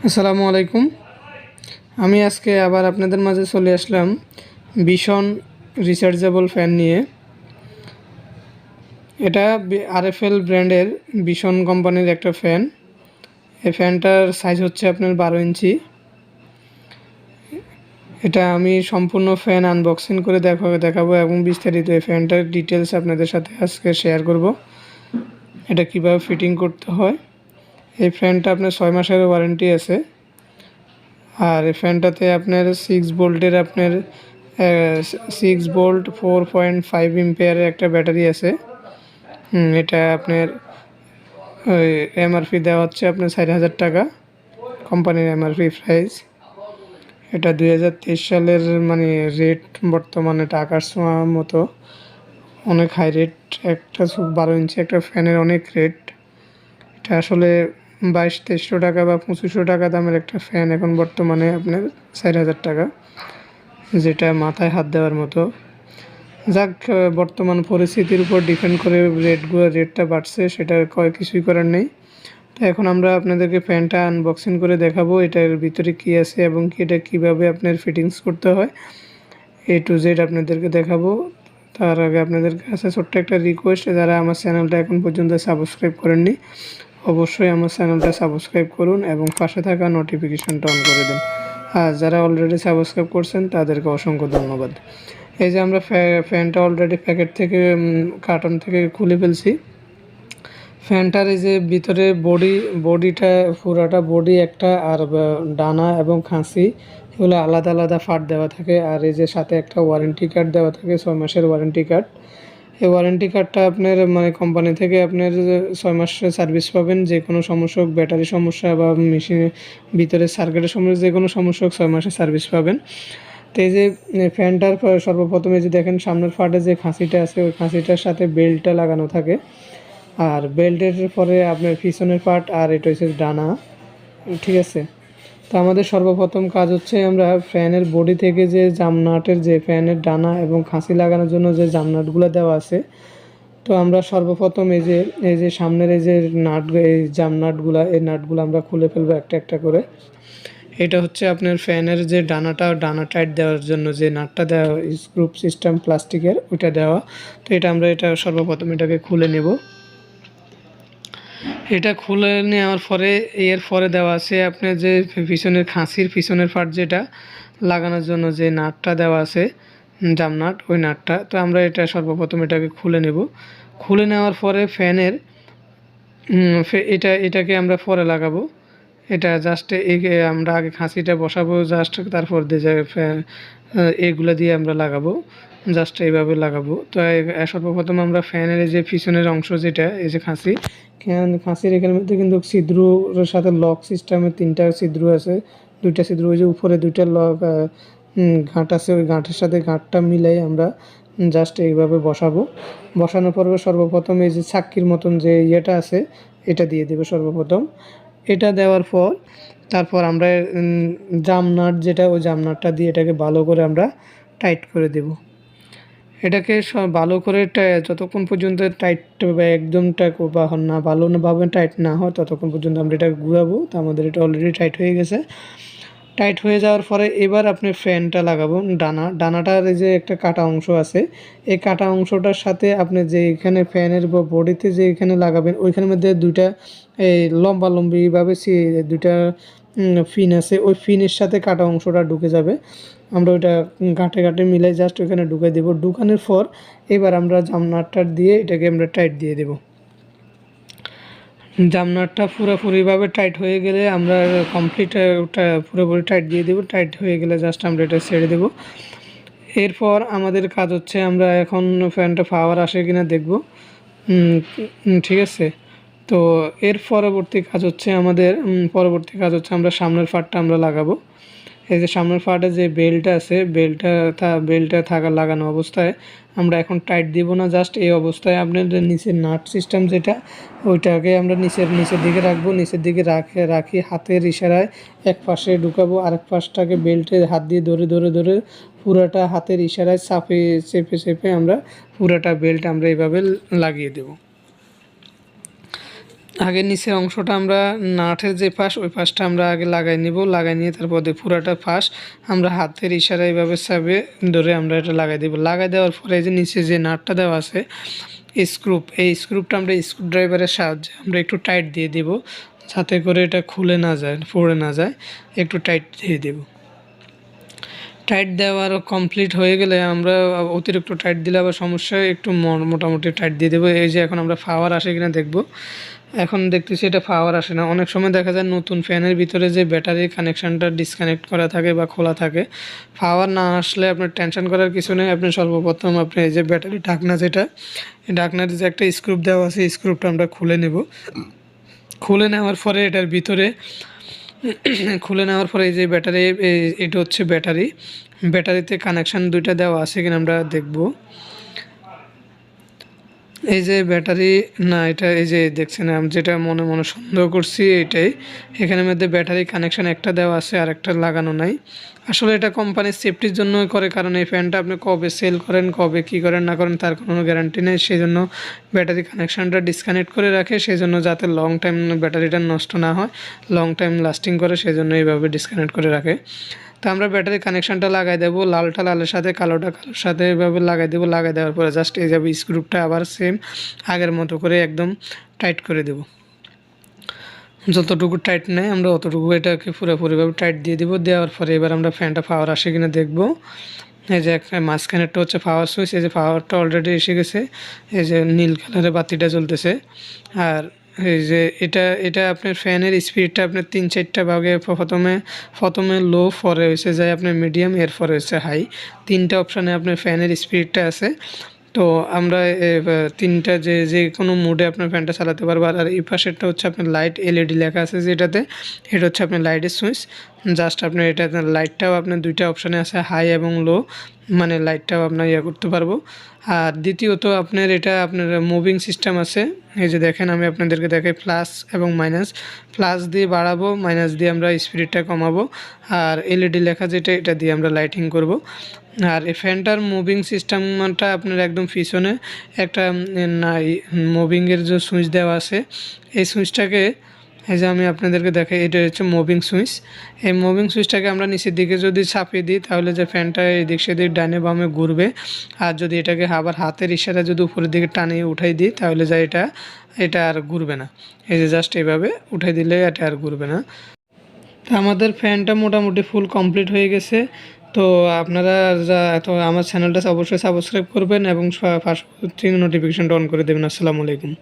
আসসালামু আলাইকুম। আমি আজকে আবার আপনাদের মাঝে চলে আসলাম ভীষণ রিচার্জেবল ফ্যান নিয়ে। এটা আরএফএল ব্র্যান্ডের ভীষণ কোম্পানির একটা ফ্যান। এই ফ্যানটার সাইজ হচ্ছে আপনার 12 ইঞ্চি। এটা আমি সম্পূর্ণ ফ্যান আনবক্সিং করে দেখাবো এবং বিস্তারিত এই ফ্যানটার ডিটেলস আপনাদের সাথে আজকে শেয়ার করব। এটা কিভাবে ফিটিং করতে হয়। এই ফ্যানটা আপনার 6 মাসের ওয়ারেন্টি আছে। আর এই ফ্যানটাতে আপনার 6 ভোল্টের 6 ভোল্ট 4.5 এম্পিয়ারের একটা ব্যাটারি আছে। এটা আপনার এমআরপি দেওয়া হচ্ছে আপনার 4,000 টাকা, কোম্পানির এমআরপি প্রাইস। এটা 2023 সালের রেট, বর্তমানে টাকার ছোঁয়া মতো অনেক হাই রেট। একটা 12 ইঞ্চি একটা ফ্যানের অনেক রেট। এটা আসলে 2200-2300 টাকা বা 2500 টাকা দামের একটা ফ্যান এখন বর্তমানে আপনার 4,000 টাকা, যেটা মাথায় হাত দেওয়ার মতো। যাক, বর্তমান পরিস্থিতির উপর ডিপেন্ড করে রেটটা বাড়ছে, সেটা কিছুই করার নেই। তো এখন আমরা আপনাদেরকে ফ্যানটা আনবক্সিং করে দেখাবো এটার ভিতরে কী আছে এবং এটা কীভাবে আপনার ফিটিংস করতে হয়, A to Z আপনাদেরকে দেখাবো। তার আগে আপনাদের কাছে ছোট্ট একটা রিকোয়েস্ট, যারা আমার চ্যানেলটা এখন পর্যন্ত সাবস্ক্রাইব করেননি অবশ্যই আমার চ্যানেলটা সাবস্ক্রাইব করুন এবং পাশে থাকা নোটিফিকেশনটা অন করে দিন। আর যারা অলরেডি সাবস্ক্রাইব করছেন তাদেরকে অসংখ্য ধন্যবাদ। এই যে আমরা ফ্যানটা অলরেডি প্যাকেট থেকে কার্টন থেকে খুলে ফেলছি। ফ্যানটার এই যে ভিতরে বডিটা পুরাটা বডি একটা, আর ডানা এবং খাঁচি এগুলো আলাদা আলাদা পার্ট দেওয়া থাকে। আর এই যে সাথে একটা ওয়ারেন্টি কার্ড দেওয়া থাকে, 6 মাসের ওয়ারেন্টি কার্ড। এই ওয়ারেন্টি কার্ডটা আপনার কোম্পানি থেকে আপনার 6 মাসের সার্ভিস পাবেন। যে কোনো সমস্যা হোক, ব্যাটারি সমস্যা বা মেশিনের ভিতরে সার্কিটের সমস্যা, যে কোনো সমস্যা হোক 6 মাসের সার্ভিস পাবেন। তো এই যে ফ্যানটার সর্বপ্রথমে যে দেখেন সামনের পার্টে যে খাঁচিটা আছে, ওই খাঁচিটার সাথে বেল্টটা লাগানো থাকে। আর বেল্টের পরে আপনার পিছনের পার্ট, আর এটা হচ্ছে ডানা, ঠিক আছে। তো আমাদের সর্বপ্রথম কাজ হচ্ছে আমরা ফ্যানের বডি থেকে যে জামনাটের, যে ফ্যানের ডানা এবং খাঁচি লাগানোর জন্য যে জামনাটগুলো দেওয়া আছে, তো আমরা সর্বপ্রথম এই যে সামনের এই যে এই জামনাটগুলো, এই নাটগুলো আমরা খুলে ফেলবো একটা একটা করে। এটা হচ্ছে আপনার ফ্যানের যে ডানা টাইট দেওয়ার জন্য যে নাটটা দেওয়া, স্ক্রু সিস্টেম প্লাস্টিকের, ওইটা দেওয়া। তো আমরা সর্বপ্রথম এটাকে খুলে নেব। এটা খুলে নেওয়ার পরে এর দেওয়া আছে আপনার যে পিছনের খাঁচির পিছনের পার্ট, যেটা লাগানোর জন্য যে নাটটা দেওয়া আছে, জামনাট, ওই নাটটা। তো আমরা এটা সর্বপ্রথম এটাকে খুলে নেব। খুলে নেওয়ার পরে ফ্যানের এটাকে আমরা পরে লাগাবো। এটা জাস্ট আমরা আগে খাঁচিটা বসাবো জাস্ট, তারপর দিয়ে এগুলো দিয়ে আমরা লাগাবো, জাস্ট এইভাবে লাগাবো। তো সর্বপ্রথম আমরা ফ্যানের এই যে পিছনের অংশ, যেটা এই যে খাঁচির এখানের মধ্যে কিন্তু ছিদ্রের সাথে লক সিস্টেমের 3টা ছিদ্র আছে, 2টা ছিদ্র, ওই যে উপরে 2টা লক গাঁট আছে, ওই গাঁটের সাথে গাঁটটা মিলাই আমরা জাস্ট এইভাবে বসাবো। বসানোর পর সর্বপ্রথম এই যে চাক্কির মতন যে ইয়েটা আছে, এটা দিয়ে দেবো সর্বপ্রথম। এটা দেওয়ার পর তারপর আমরা জামনাট, যেটা ওই জামনাটটা দিয়ে এটাকে ভালো করে আমরা টাইট করে দেব। এটাকে ভালো করে যতক্ষণ পর্যন্ত টাইট বা একদম ভালোভাবে টাইট না হয় ততক্ষণ পর্যন্ত আমরা এটাকে ঘুরাবো। তো আমাদের এটা অলরেডি টাইট হয়ে গেছে। টাইট হয়ে যাওয়ার পরে এবার আপনি ফ্যানটা লাগাবো। ডানাটার এই যে একটা কাটা অংশ আছে, এই কাটা অংশটার সাথে আপনি যে এখানে ফ্যানের বডিতে যে এখানে লাগাবেন, ওইখানের মধ্যে 2টা এই লম্বিভাবে 2টা ফিন আছে, ওই ফিনের সাথে কাটা অংশটা ঢুকে যাবে। আমরা ওইটা গাঁটে মিলাই জাস্ট ওইখানে ঢুকে দেবো। ঢুকানোর পর এবার আমরা জামনাটটা দিয়ে এটাকে আমরা টাইট দিয়ে দেবো। জামনাটটা পুরোপুরিভাবে টাইট হয়ে গেলে আমরা কমপ্লিট পুরোপুরি টাইট দিয়ে দেবো। টাইট হয়ে গেলে জাস্ট আমরা এটা ছেড়ে দেবো। এরপর আমাদের কাজ হচ্ছে আমরা এখন ফ্যানটা পাওয়ার আসে কিনা দেখব, ঠিক আছে। তো এর পরবর্তী কাজ হচ্ছে আমরা সামনের পার্টটা আমরা লাগাবো। এই যে সামনের পার্টে যে বেল্টটা আছে, বেল্টটা লাগানো অবস্থায় আমরা এখন টাইট দিব না, জাস্ট এই অবস্থায় আপনার নিচের নাট সিস্টেম যেটা, ওইটাকে আমরা নিচের দিকে রাখবো। নিচের দিকে রাখি হাতের ইশারায় এক পাশে ঢুকাবো, আরেক পাশটাকে বেল্টে হাত দিয়ে ধরে পুরাটা হাতের ইশারায় চেপে আমরা পুরাটা বেল্ট আমরা এইভাবে লাগিয়ে দেব। আগে নিচের অংশটা আমরা নাটের যে পাশ ওই পাশটা আমরা আগে লাগাই নিব, লাগাই নিয়ে তারপর পুরাটা পাশ আমরা হাতের ইশারায় এইভাবে চাপে ধরে আমরা এটা লাগাই দেবো। লাগাই দেওয়ার পরে এই যে নিচে যে নাটটা দেওয়া আছে স্ক্রুপ, এই স্ক্রুপটা আমরা স্ক্রু ড্রাইভারের সাহায্যে আমরা একটু টাইট দিয়ে দিব, যাতে করে এটা খুলে না যায়, পড়ে না যায়, একটু টাইট দিয়ে দেব। টাইট দেওয়ার কমপ্লিট হয়ে গেলে আমরা অতিরিক্ত টাইট দিলে আবার সমস্যা, একটু মোটামুটি টাইট দিয়ে দেবো। এই যে এখন আমরা পাওয়ার আসে কিনা দেখব। এখন দেখতেছি এটা পাওয়ার আসে না। অনেক সময় দেখা যায় নতুন ফ্যানের ভিতরে যে ব্যাটারির কানেকশানটা ডিসকানেক্ট করা থাকে বা খোলা থাকে, পাওয়ার না আসলে আপনার টেনশন করার কিছু নেই। আপনি সর্বপ্রথম আপনি এই যে ব্যাটারি ঢাকনা, যেটা ঢাকনার যে একটা স্ক্রুপ দেওয়া আছে, স্ক্রুপটা আমরা খুলে নেব। খুলে নেওয়ার পরে এটার ভিতরে খুলে নেওয়ার পরে এই যে ব্যাটারি, এটা হচ্ছে ব্যাটারি, ব্যাটারিতে কানেকশান দুইটা দেওয়া আছে কিনা আমরা দেখব। এই যে ব্যাটারি, না এটা এই যে দেখছেন, আমি যেটা মনে মনে সন্দেহ করছি এটাই, এখানের মধ্যে ব্যাটারি কানেকশান একটা দেওয়া আছে আর একটা লাগানো নাই। আসলে এটা কোম্পানির সেফটির জন্য করে, কারণ এই ফ্যানটা আপনি কবে সেল করেন, কবে কী করেন না করেন তার কোনো গ্যারান্টি নেই। সেই জন্য ব্যাটারি কানেকশানটা ডিসকানেক্ট করে রাখে, সেই জন্য যাতে লং টাইম ব্যাটারিটা নষ্ট না হয়, লং টাইম লাস্টিং করে, সেই জন্য এইভাবে ডিসকানেক্ট করে রাখে। তো আমরা ব্যাটারি কানেকশানটা লাগাই দেবো, লালটা লালের সাথে কালোটা কালোর সাথে এভাবে লাগাই দেবো। লাগাই দেওয়ার পরে জাস্ট এই যাবে স্ক্রুপটা আবার সেম আগের মতো করে একদম টাইট করে দেব। যতটুকু টাইট নেয় আমরা অতটুকু এটাকে পুরোপুরিভাবে টাইট দিয়ে দেবো। দেওয়ার পরে এবার আমরা ফ্যানটা পাওয়ার আসে কিনা দেখব। এই যে একটা মাঝখানেরটা হচ্ছে পাওয়ার সুইচ, এই যে পাওয়ারটা অলরেডি এসে গেছে, এই যে নীল কালারের বাতিটা জ্বলতেছে। আর এই যে এটা এটা আপনার ফ্যানের স্পিডটা আপনার 3-4টা ভাগে, প্রথমে লো, পরে হয়েছে যায় আপনার মিডিয়াম, এরপরে হচ্ছে হাই, 3টা অপশানে আপনার ফ্যানের স্পিডটা আছে। তো আমরা তিনটা যে কোনো মুডে আপনার ফ্যানটা চালাতে পারবো। আর এই পাশেরটা হচ্ছে আপনার লাইট, এলইডি লেখা আছে যেটাতে, এটা হচ্ছে আপনার লাইটের সুইচ। জাস্ট আপনার এটা লাইটটাও আপনার দুইটা অপশানে আছে, হাই এবং লো, মানে লাইটটাও আপনার করতে পারবো। আর দ্বিতীয়ত আপনার এটা আপনার মুভিং সিস্টেম আছে। এই যে দেখেন, আমি আপনাদেরকে দেখাই, প্লাস এবং মাইনাস, প্লাস দিয়ে বাড়াবো, মাইনাস দিয়ে আমরা স্পিডটা কমাবো। আর এলইডি লেখা যেটা, এটা দিয়ে আমরা লাইটিং করব। আর এই ফ্যানটার মুভিং সিস্টেমটা আপনার একদম পিছনে একটা মুভিংয়ের যে সুইচ দেওয়া আছে, এই সুইচটাকে, এই যে আমি আপনাদেরকে দেখাই, এটা হচ্ছে মুভিং সুইচ। এই মুভিং সুইচটাকে আমরা নিচের দিকে যদি চাপিয়ে দিই, তাহলে যে ফ্যানটা এদিক সেদিক ডানে বামে ঘুরবে। আর যদি এটাকে আবার হাতের ইশারা যদি উপরের দিকে টানিয়ে উঠাই দিই, তাহলে যা এটা আর ঘুরবে না। এই যে জাস্ট এইভাবে উঠাই দিলে এটা আর ঘুরবে না। তো আমাদের ফ্যানটা মোটামুটি ফুল কমপ্লিট হয়ে গেছে। তো আপনারা তো আমার চ্যানেলটা অবশ্যই সাবস্ক্রাইব করবেন এবং পাশে নোটিফিকেশনটা অন করে দেবেন। আসসালামু আলাইকুম।